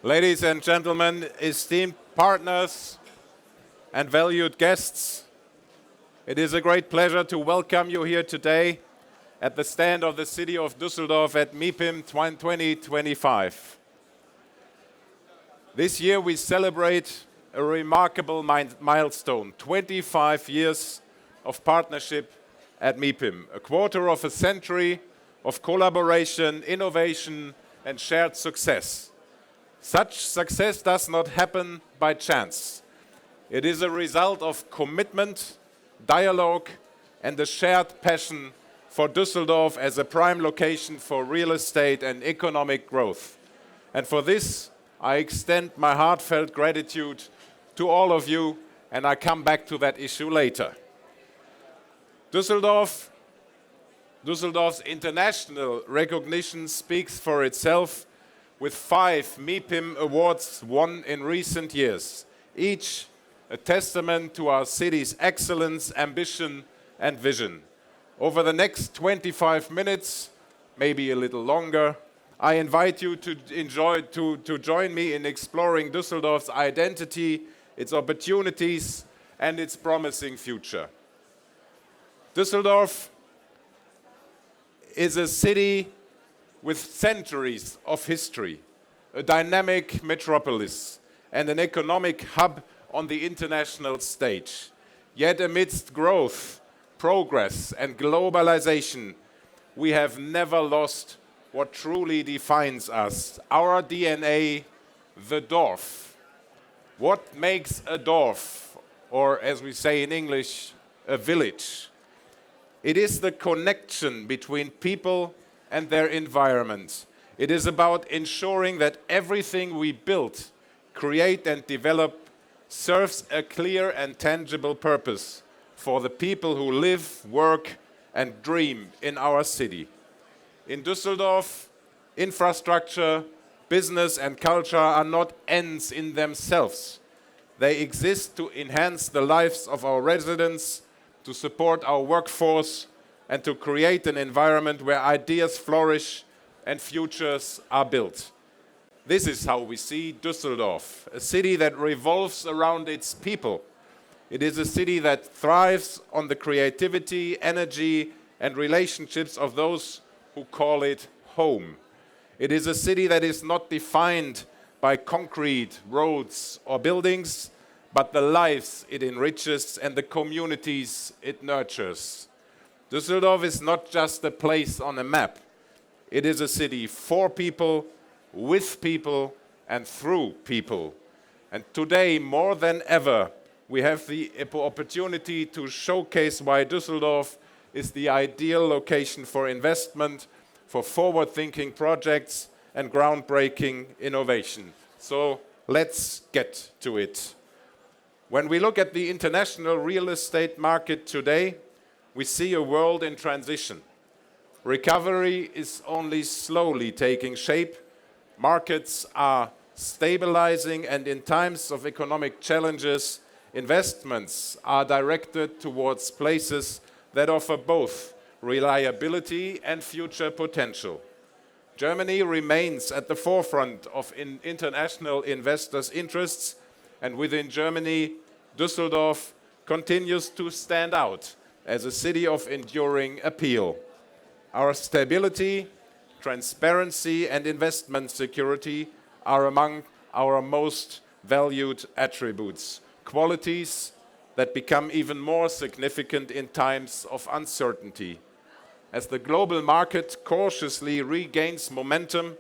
Ladies and gentlemen, esteemed partners and valued guests, it is a great pleasure to welcome you here today at the stand of the city of Düsseldorf at MIPIM 2025. This year we celebrate a remarkable milestone, 25 years of partnership at MIPIM, a quarter of a century of collaboration, innovation, and shared success. Such success does not happen by chance. It is a result of commitment, dialogue, and a shared passion for Düsseldorf as a prime location for real estate and economic growth. And for this, I extend my heartfelt gratitude to all of you, and I come back to that issue later. Düsseldorf's international recognition speaks for itself, with 5 MIPIM awards won in recent years, each a testament to our city's excellence, ambition, and vision. Over the next 25 minutes, maybe a little longer, I invite you to join me in exploring Düsseldorf's identity, its opportunities, and its promising future. Düsseldorf is a city with centuries of history, a dynamic metropolis, and an economic hub on the international stage. Yet amidst growth, progress, and globalization, we have never lost what truly defines us, our DNA, the Dorf. What makes a Dorf, or as we say in English, a village? It is the connection between people and their environment. It is about ensuring that everything we build, create, and develop serves a clear and tangible purpose for the people who live, work, and dream in our city. In Düsseldorf, infrastructure, business, and culture are not ends in themselves. They exist to enhance the lives of our residents, to support our workforce, and to create an environment where ideas flourish and futures are built. This is how we see Düsseldorf, a city that revolves around its people. It is a city that thrives on the creativity, energy, and relationships of those who call it home. It is a city that is not defined by concrete, roads, or buildings, but the lives it enriches and the communities it nurtures. Düsseldorf is not just a place on a map. It is a city for people, with people, and through people. And today, more than ever, we have the opportunity to showcase why Düsseldorf is the ideal location for investment, for forward-thinking projects, and groundbreaking innovation. So let's get to it. When we look at the international real estate market today, we see a world in transition. Recovery is only slowly taking shape. Markets are stabilizing, and in times of economic challenges, investments are directed towards places that offer both reliability and future potential. Germany remains at the forefront of international investors' interests, and within Germany, Düsseldorf continues to stand out as a city of enduring appeal. Our stability, transparency, and investment security are among our most valued attributes, qualities that become even more significant in times of uncertainty. As the global market cautiously regains momentum,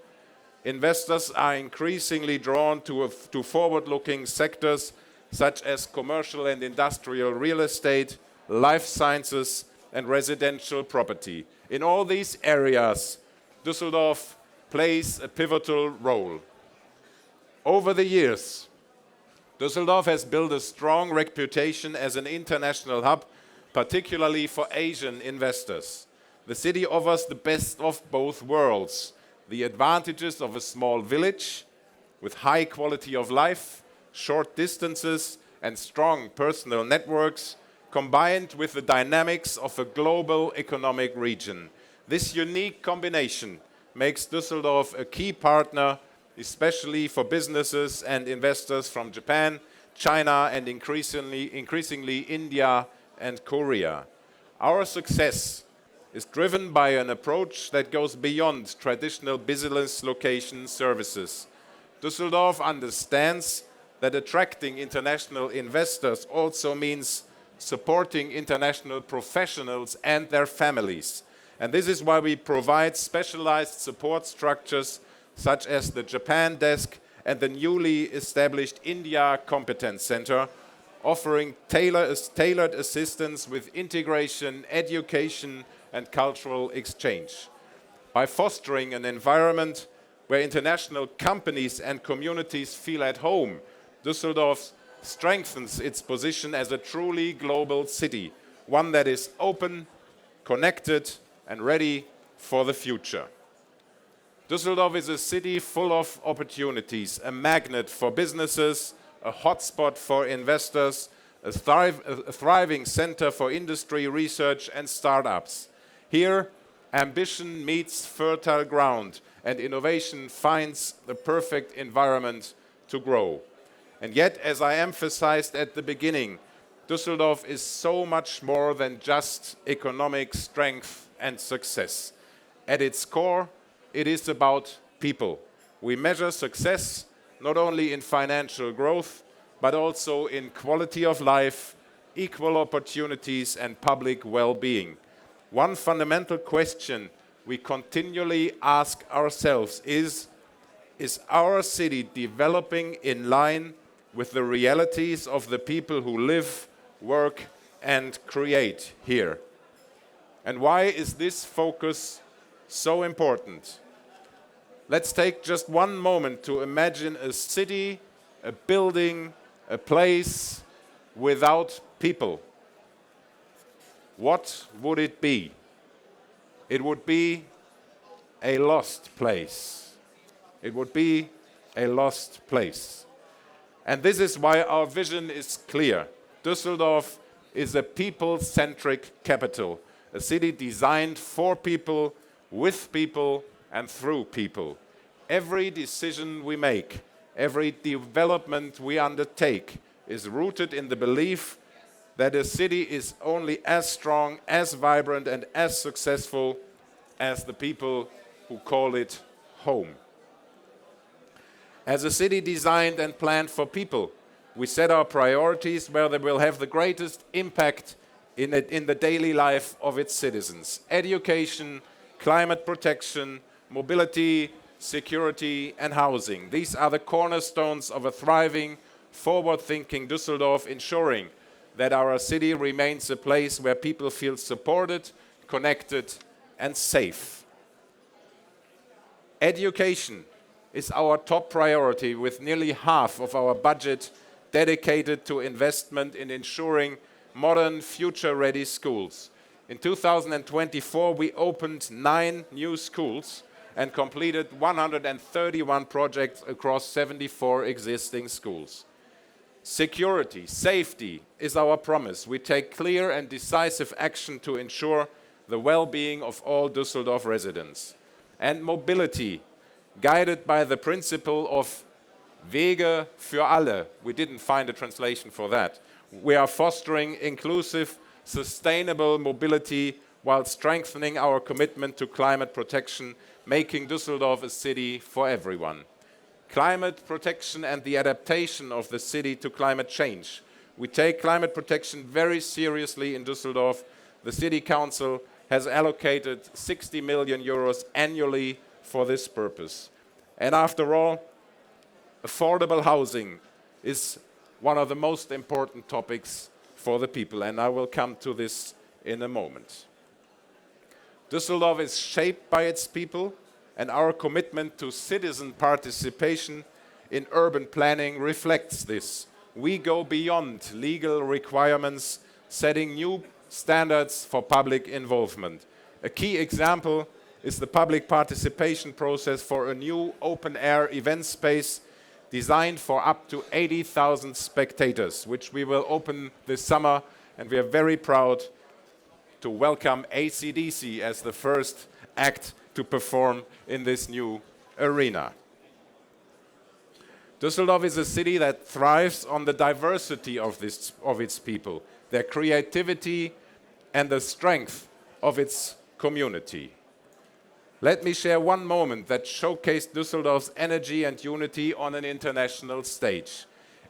investors are increasingly drawn to forward-looking sectors such as commercial and industrial real estate, life sciences, and residential property. In all these areas, Düsseldorf plays a pivotal role. Over the years, Düsseldorf has built a strong reputation as an international hub, particularly for Asian investors. The city offers the best of both worlds, the advantages of a small village with high quality of life, short distances, and strong personal networks, combined with the dynamics of a global economic region. This unique combination makes Düsseldorf a key partner especially for businesses and investors from Japan, China, and increasingly India and Korea. Our success is driven by an approach that goes beyond traditional business location services. Düsseldorf understands that attracting international investors also means supporting international professionals and their families. And this is why we provide specialized support structures such as the Japan Desk and the newly established India Competence Center, offering tailored assistance with integration, education, and cultural exchange. By fostering an environment where international companies and communities feel at home, Düsseldorf strengthens its position as a truly global city, one that is open, connected, and ready for the future. Düsseldorf is a city full of opportunities, a magnet for businesses, a hotspot for investors, a thriving center for industry, research, and startups. Here, ambition meets fertile ground, and innovation finds the perfect environment to grow. And yet, as I emphasized at the beginning, Düsseldorf is so much more than just economic strength and success. At its core, it is about people. We measure success not only in financial growth, but also in quality of life, equal opportunities, and public well-being. One fundamental question we continually ask ourselves is our city developing in line with the realities of the people who live, work, and create here? And why is this focus so important? Let's take just one moment to imagine a city, a building, a place without people. What would it be? It would be a lost place. It would be a lost place. And this is why our vision is clear. Düsseldorf is a people-centric capital, a city designed for people, with people, and through people. Every decision we make, every development we undertake is rooted in the belief that a city is only as strong, as vibrant, and as successful as the people who call it home. As a city designed and planned for people, we set our priorities where they will have the greatest impact in the daily life of its citizens. Education, climate protection, mobility, security, and housing. These are the cornerstones of a thriving, forward-thinking Düsseldorf, ensuring that our city remains a place where people feel supported, connected, and safe. Education is our top priority, with nearly half of our budget dedicated to investment in ensuring modern, future-ready schools. In 2024, we opened 9 new schools and completed 131 projects across 74 existing schools. Security, safety is our promise. We take clear and decisive action to ensure the well-being of all Düsseldorf residents. And mobility, guided by the principle of Wege für alle. We didn't find a translation for that. We are fostering inclusive, sustainable mobility while strengthening our commitment to climate protection, making Düsseldorf a city for everyone. Climate protection and the adaptation of the city to climate change. We take climate protection very seriously in Düsseldorf. The City Council has allocated 60 million euros annually for this purpose. And after all, affordable housing is one of the most important topics for the people, and I will come to this in a moment. Düsseldorf is shaped by its people, and our commitment to citizen participation in urban planning reflects this. We go beyond legal requirements, setting new standards for public involvement. A key example is the public participation process for a new open-air event space designed for up to 80,000 spectators, which we will open this summer, and we are very proud to welcome AC/DC as the first act to perform in this new arena. Düsseldorf is a city that thrives on the diversity of its people, their creativity, and the strength of its community. Let me share one moment that showcased Düsseldorf's energy and unity on an international stage.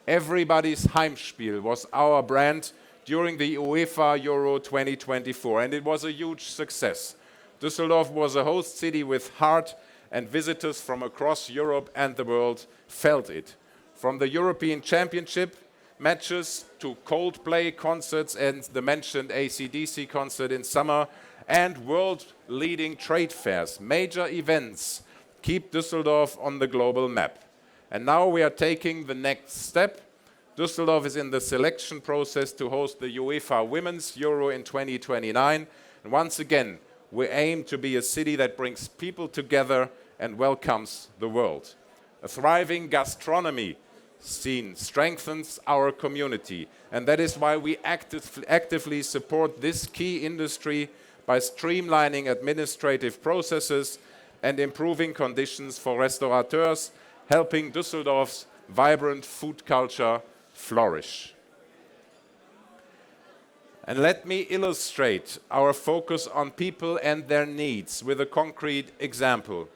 Everybody's Heimspiel was our brand during the UEFA Euro 2024, and it was a huge success. Düsseldorf was a host city with heart, and visitors from across Europe and the world felt it. From the European Championship matches to Coldplay concerts and the mentioned AC/DC concert in summer, and world-leading trade fairs, major events keep Düsseldorf on the global map. And now we are taking the next step. Düsseldorf is in the selection process to host the UEFA Women's Euro in 2029. And once again, we aim to be a city that brings people together and welcomes the world. A thriving gastronomy scene strengthens our community, and that is why we actively support this key industry by streamlining administrative processes and improving conditions for restaurateurs, helping Düsseldorf's vibrant food culture flourish. And let me illustrate our focus on people and their needs with a concrete example.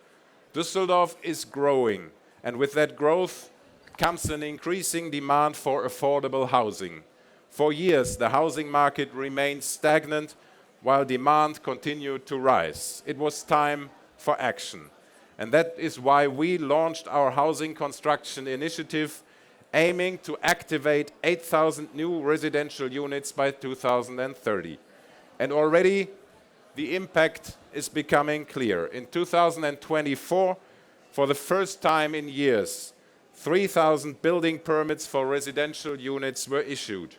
Düsseldorf is growing, and with that growth comes an increasing demand for affordable housing. For years, the housing market remained stagnant while demand continued to rise. It was time for action. And that is why we launched our housing construction initiative, aiming to activate 8,000 new residential units by 2030. And already the impact is becoming clear. In 2024, for the first time in years, 3,000 building permits for residential units were issued.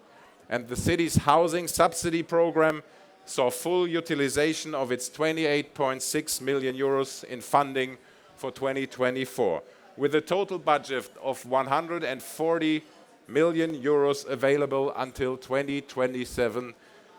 And the city's housing subsidy program saw full utilization of its 28.6 million euros in funding for 2024, with a total budget of 140 million euros available until 2027,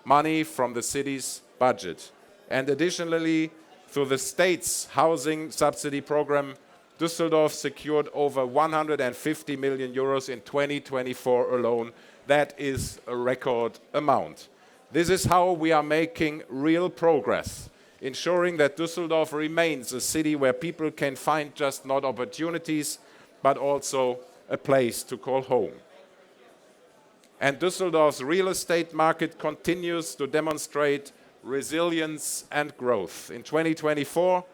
money from the city's budget. And additionally, through the state's housing subsidy program, Düsseldorf secured over 150 million euros in 2024 alone. That is a record amount. This is how we are making real progress, ensuring that Düsseldorf remains a city where people can find just not opportunities, but also a place to call home. And Düsseldorf's real estate market continues to demonstrate resilience and growth. In 2024,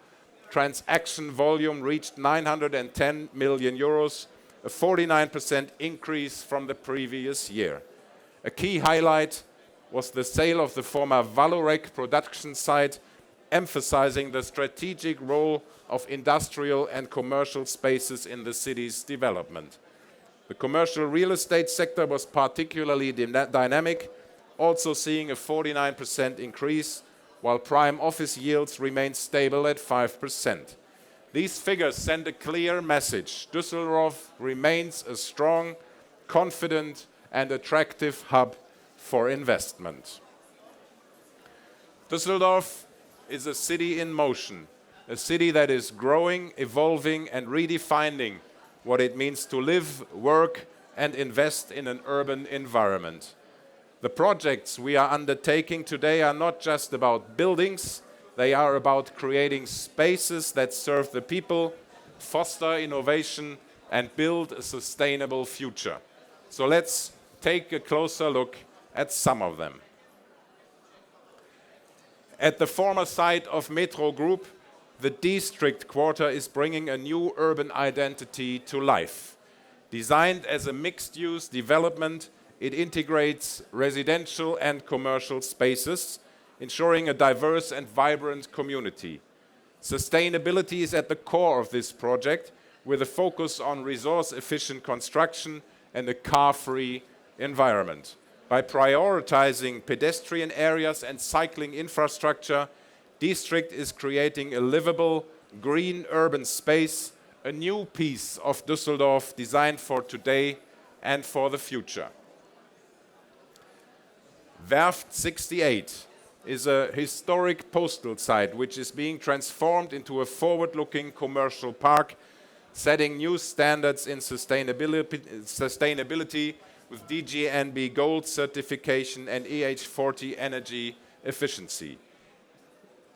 transaction volume reached 910 million euros, a 49% increase from the previous year. A key highlight was the sale of the former Valorec production site, emphasizing the strategic role of industrial and commercial spaces in the city's development. The commercial real estate sector was particularly dynamic, also seeing a 49% increase, while prime office yields remained stable at 5%. These figures send a clear message. Düsseldorf remains a strong, confident, and attractive hub for investment. Düsseldorf is a city in motion, a city that is growing, evolving, and redefining what it means to live, work, and invest in an urban environment. The projects we are undertaking today are not just about buildings, they are about creating spaces that serve the people, foster innovation, and build a sustainable future. So let's take a closer look at some of them. At the former site of Metro Group, the District Quarter is bringing a new urban identity to life. Designed as a mixed-use development, it integrates residential and commercial spaces, ensuring a diverse and vibrant community. Sustainability is at the core of this project, with a focus on resource-efficient construction and a car-free environment. By prioritizing pedestrian areas and cycling infrastructure, District is creating a livable, green urban space, a new piece of Düsseldorf designed for today and for the future. Werft 68 is a historic postal site which is being transformed into a forward-looking commercial park setting new standards in sustainability with DGNB Gold certification and EH40 energy efficiency.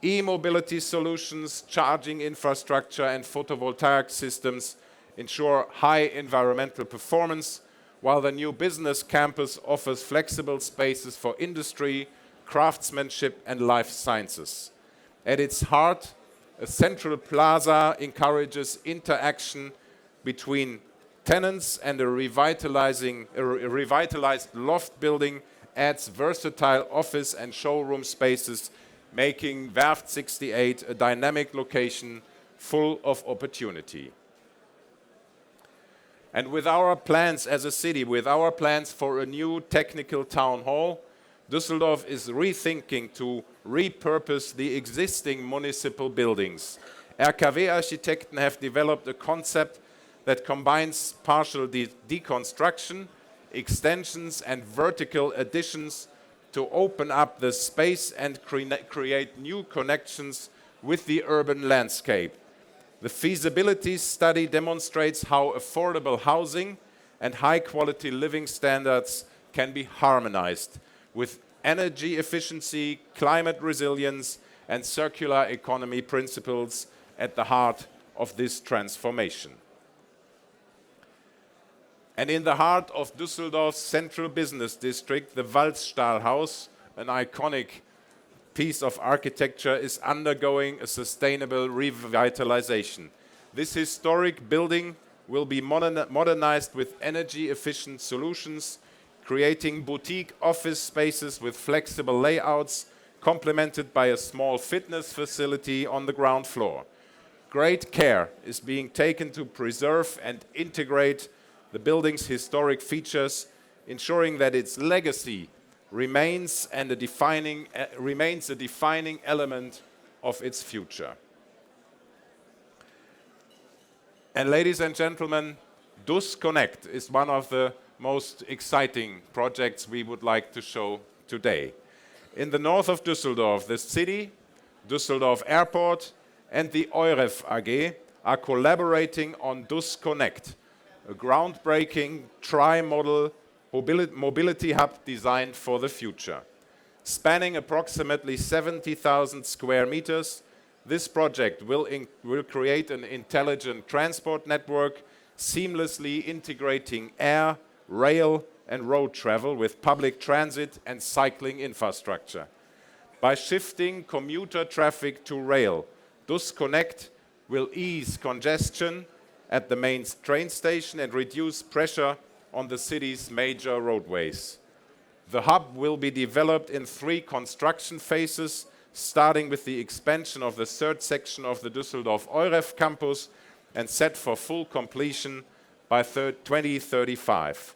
E-mobility solutions, charging infrastructure and photovoltaic systems ensure high environmental performance, while the new business campus offers flexible spaces for industry, craftsmanship and life sciences. At its heart, a central plaza encourages interaction between tenants, and a revitalized loft building adds versatile office and showroom spaces, making Werft 68 a dynamic location full of opportunity. And with our plans as a city, with our plans for a new technical town hall, Düsseldorf is rethinking to repurpose the existing municipal buildings. RKW Architekten have developed a concept that combines partial deconstruction, extensions and vertical additions to open up the space and create new connections with the urban landscape. The feasibility study demonstrates how affordable housing and high-quality living standards can be harmonized with energy efficiency, climate resilience, and circular economy principles at the heart of this transformation. And in the heart of Düsseldorf's central business district, the Waldstahlhaus, an iconic piece of architecture, is undergoing a sustainable revitalization. This historic building will be modernized with energy-efficient solutions, creating boutique office spaces with flexible layouts, complemented by a small fitness facility on the ground floor. Great care is being taken to preserve and integrate the building's historic features, ensuring that its legacy remains a defining element of its future. And ladies and gentlemen, DUS Connect is one of the most exciting projects we would like to show today. In the north of Düsseldorf, the city, Düsseldorf Airport, and the EUREF AG are collaborating on DUS Connect, a groundbreaking tri-model mobility hub designed for the future. Spanning approximately 70,000 square meters, this project will create an intelligent transport network, seamlessly integrating air, rail, and road travel with public transit and cycling infrastructure. By shifting commuter traffic to rail, DUS Connect will ease congestion at the main train station and reduce pressure on the city's major roadways. The hub will be developed in 3 construction phases, starting with the expansion of the 3rd section of the Düsseldorf EUREF campus and set for full completion by 2035.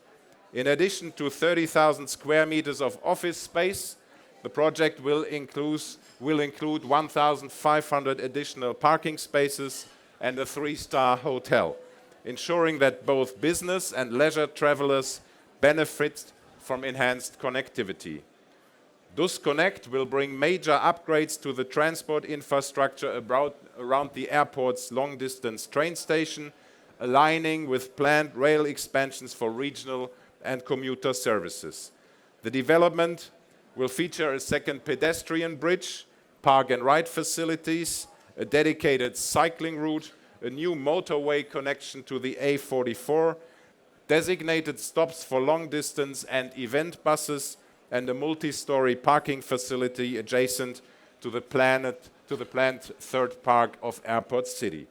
In addition to 30,000 square meters of office space, the project will include 1,500 additional parking spaces and a 3-star hotel, ensuring that both business and leisure travelers benefit from enhanced connectivity. DUS Connect will bring major upgrades to the transport infrastructure around the airport's long-distance train station, aligning with planned rail expansions for regional and commuter services. The development will feature a second pedestrian bridge, park and ride facilities, a dedicated cycling route, a new motorway connection to the A44, designated stops for long-distance and event buses, and a multi-story parking facility adjacent to the planned 3rd park of Airport City.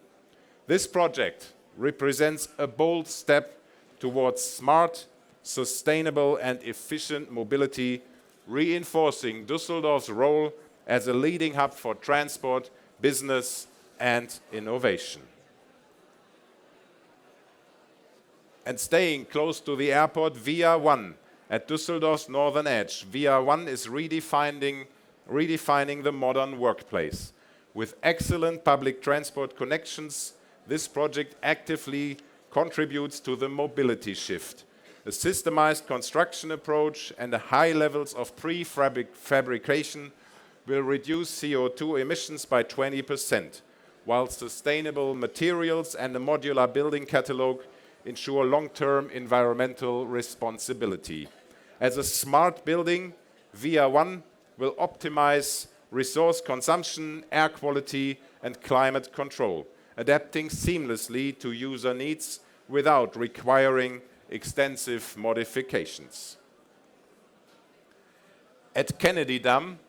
This project represents a bold step towards smart, sustainable, and efficient mobility, reinforcing Düsseldorf's role as a leading hub for transport, business, and innovation. And staying close to the airport, Via 1 at Düsseldorf's northern edge. Via 1 is redefining the modern workplace. With excellent public transport connections, this project actively contributes to the mobility shift. A systemized construction approach and the high levels of prefabrication will reduce CO2 emissions by 20%, while sustainable materials and a modular building catalog ensure long-term environmental responsibility. As a smart building, VIA 1 will optimize resource consumption, air quality, and climate control, adapting seamlessly to user needs without requiring extensive modifications. At Kennedy Dam,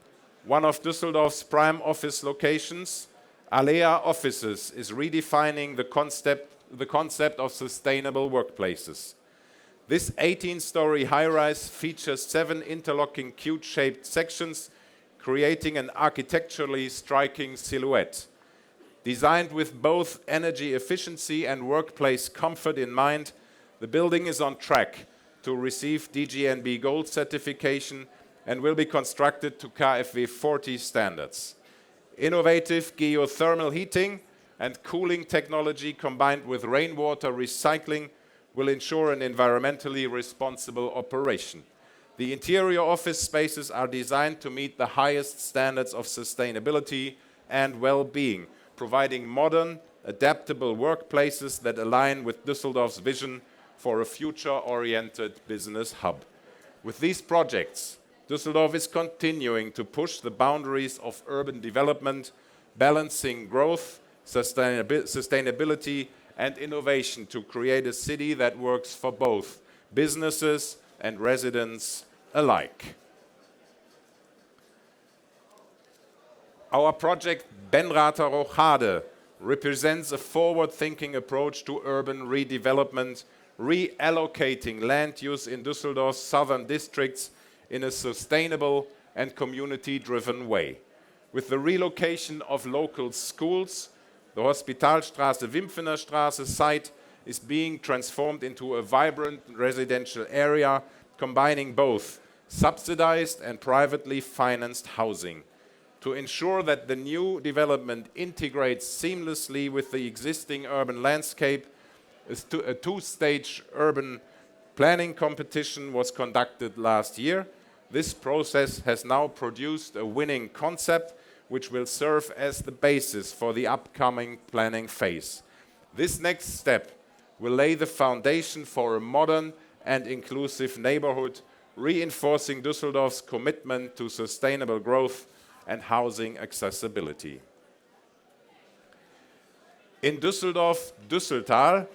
one of Düsseldorf's prime office locations, Alea Offices is redefining the concept of sustainable workplaces. This 18-story high-rise features 7 interlocking cube-shaped sections, creating an architecturally striking silhouette. Designed with both energy efficiency and workplace comfort in mind, the building is on track to receive DGNB Gold certification and will be constructed to KfW 40 standards. Innovative geothermal heating and cooling technology combined with rainwater recycling will ensure an environmentally responsible operation. The interior office spaces are designed to meet the highest standards of sustainability and well-being, providing modern, adaptable workplaces that align with Düsseldorf's vision for a future-oriented business hub. With these projects, Düsseldorf is continuing to push the boundaries of urban development, balancing growth, sustainability, and innovation to create a city that works for both businesses and residents alike. Our project Benrather Rochade represents a forward-thinking approach to urban redevelopment, reallocating land use in Düsseldorf's southern districts in a sustainable and community-driven way. With the relocation of local schools, the Hospitalstraße-Wimpfener site is being transformed into a vibrant residential area, combining both subsidized and privately financed housing. To ensure that the new development integrates seamlessly with the existing urban landscape, a two-stage urban planning competition was conducted last year. This process has now produced a winning concept which will serve as the basis for the upcoming planning phase. This next step will lay the foundation for a modern and inclusive neighborhood, reinforcing Düsseldorf's commitment to sustainable growth and housing accessibility. In Düsseldorf-Düsseltal,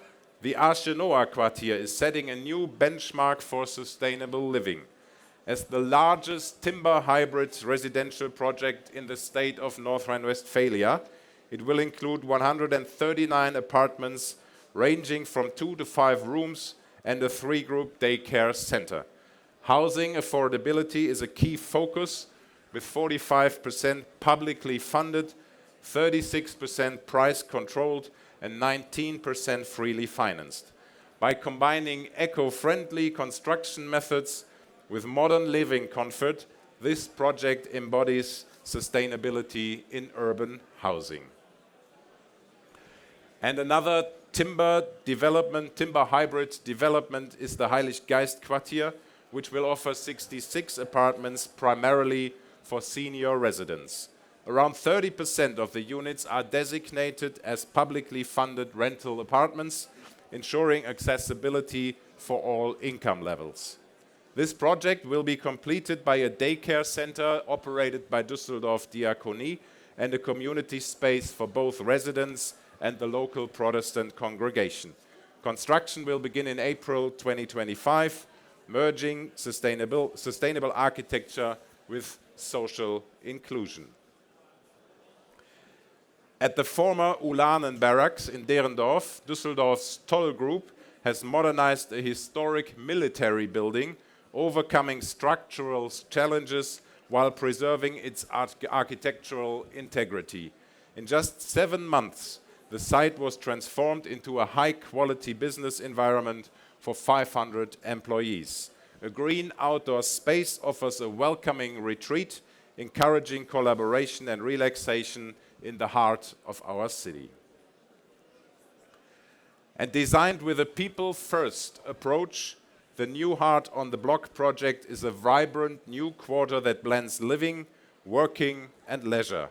the Arche Noah Quartier is setting a new benchmark for sustainable living. As the largest timber hybrid residential project in the state of North Rhine-Westphalia, it will include 139 apartments ranging from 2 to 5 rooms and a 3-group daycare center. Housing affordability is a key focus, with 45% publicly funded, 36% price controlled, and 19% freely financed. By combining eco-friendly construction methods with modern living comfort, this project embodies sustainability in urban housing. And another timber hybrid development is the Heiliggeist Quartier, which will offer 66 apartments primarily for senior residents. Around 30% of the units are designated as publicly funded rental apartments, ensuring accessibility for all income levels. This project will be completed by a daycare center operated by Düsseldorf Diakonie and a community space for both residents and the local Protestant congregation. Construction will begin in April 2025, merging sustainable architecture with social inclusion. At the former Ulanen Barracks in Derendorf, Düsseldorf's Toll Group has modernized a historic military building, overcoming structural challenges while preserving its architectural integrity. In just 7 months, the site was transformed into a high-quality business environment for 500 employees. A green outdoor space offers a welcoming retreat, encouraging collaboration and relaxation in the heart of our city. And designed with a people-first approach, the New Heart on the Block project is a vibrant new quarter that blends living, working, and leisure.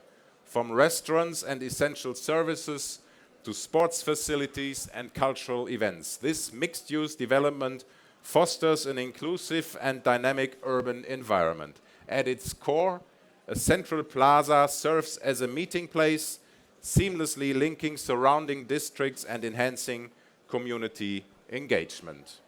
from restaurants and essential services to sports facilities and cultural events. This mixed-use development fosters an inclusive and dynamic urban environment. At its core, a central plaza serves as a meeting place, seamlessly linking surrounding districts and enhancing community engagement.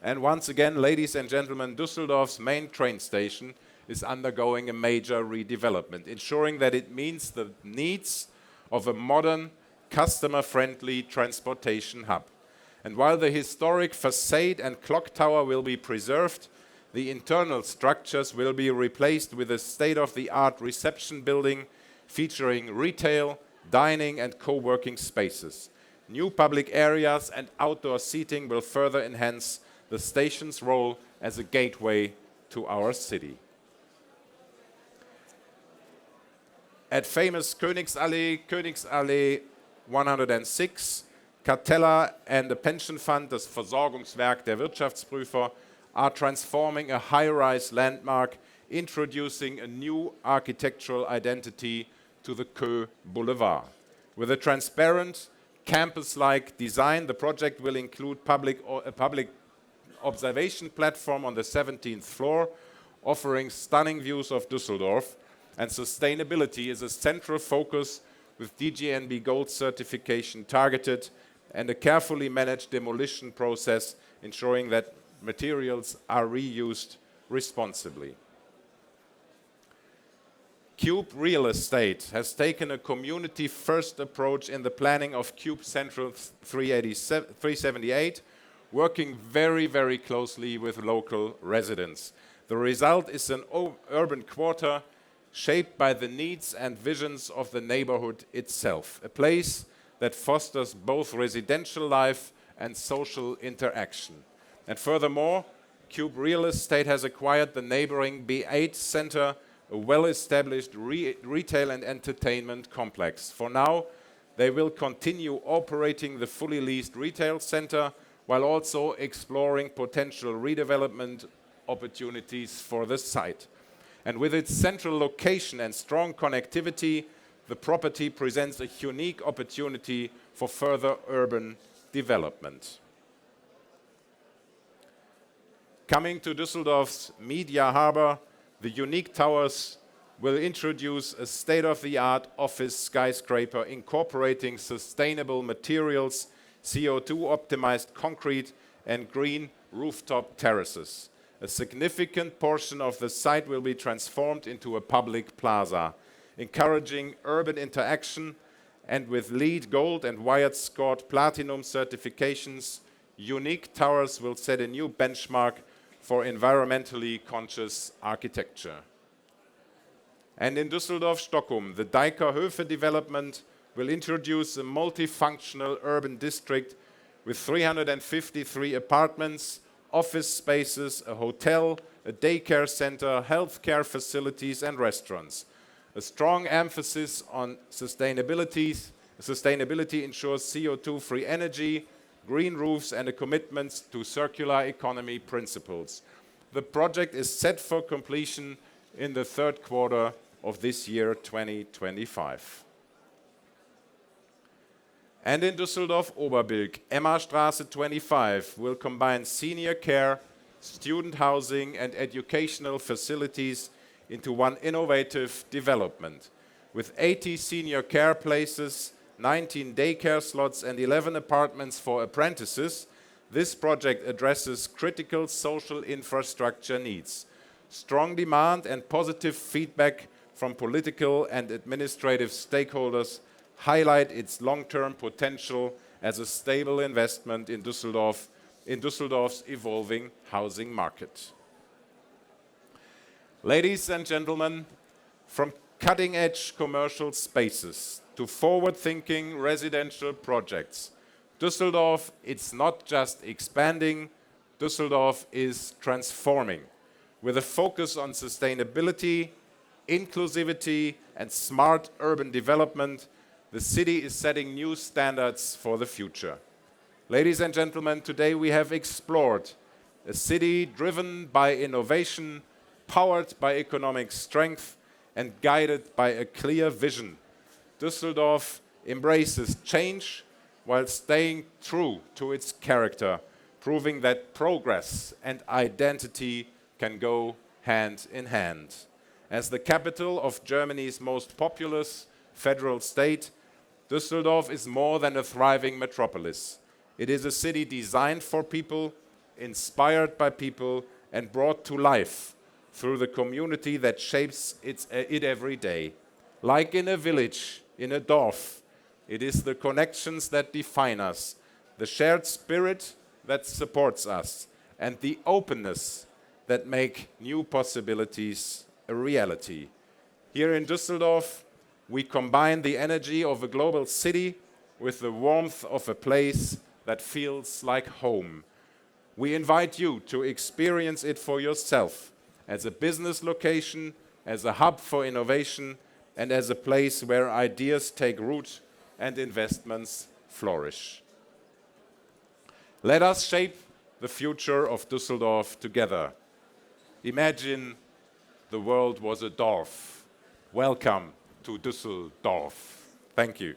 And once again, ladies and gentlemen, Düsseldorf's main train station is undergoing a major redevelopment, ensuring that it meets the needs of a modern, customer-friendly transportation hub. And while the historic facade and clock tower will be preserved, the internal structures will be replaced with a state-of-the-art reception building featuring retail, dining and co-working spaces. New public areas and outdoor seating will further enhance the station's role as a gateway to our city. At famous Königsallee 106, Cartella and the pension fund, das Versorgungswerk der Wirtschaftsprüfer, are transforming a high-rise landmark, introducing a new architectural identity to the Kö Boulevard. With a transparent, campus-like design, the project will include a public observation platform on the 17th floor, offering stunning views of Düsseldorf, and sustainability is a central focus with DGNB Gold certification targeted and a carefully managed demolition process ensuring that materials are reused responsibly. Cube Real Estate has taken a community-first approach in the planning of Cube Central 378, working very, very closely with local residents. The result is an urban quarter shaped by the needs and visions of the neighborhood itself, a place that fosters both residential life and social interaction. And furthermore, Cube Real Estate has acquired the neighboring B8 Center, a well-established retail and entertainment complex. For now, they will continue operating the fully leased retail center while also exploring potential redevelopment opportunities for the site. And with its central location and strong connectivity, the property presents a unique opportunity for further urban development. Coming to Düsseldorf's Media Harbor, the unique towers will introduce a state-of-the-art office skyscraper incorporating sustainable materials, CO2-optimized concrete, and green rooftop terraces. A significant portion of the site will be transformed into a public plaza, encouraging urban interaction, and with LEED Gold and Wired Scored Platinum certifications, unique towers will set a new benchmark for environmentally conscious architecture. And in Düsseldorf-Stockholm, the Dijker Höfe development will introduce a multifunctional urban district with 353 apartments, office spaces, a hotel, a daycare center, healthcare facilities, and restaurants. A strong emphasis on sustainability ensures CO2-free energy, green roofs, and a commitment to circular economy principles. The project is set for completion in the third quarter of this year, 2025. And in Düsseldorf Oberbürg, Emmastraße 25 will combine senior care, student housing, and educational facilities into one innovative development. With 80 senior care places, 19 daycare slots, and 11 apartments for apprentices, this project addresses critical social infrastructure needs. Strong demand and positive feedback from political and administrative stakeholders highlight its long-term potential as a stable investment in Düsseldorf's evolving housing market. Ladies and gentlemen, from cutting-edge commercial spaces to forward-thinking residential projects, Düsseldorf is not just expanding, Düsseldorf is transforming. With a focus on sustainability, inclusivity, and smart urban development, the city is setting new standards for the future. Ladies and gentlemen, today we have explored a city driven by innovation, powered by economic strength, and guided by a clear vision. Düsseldorf embraces change while staying true to its character, proving that progress and identity can go hand in hand. As the capital of Germany's most populous federal state, Düsseldorf is more than a thriving metropolis. It is a city designed for people, inspired by people, and brought to life through the community that shapes it every day. Like in a village, in a Dorf, it is the connections that define us, the shared spirit that supports us, and the openness that make new possibilities a reality. Here in Düsseldorf, we combine the energy of a global city with the warmth of a place that feels like home. We invite you to experience it for yourself as a business location, as a hub for innovation, and as a place where ideas take root and investments flourish. Let us shape the future of Düsseldorf together. Imagine the world was a Dorf. Welcome to Düsseldorf. Thank you.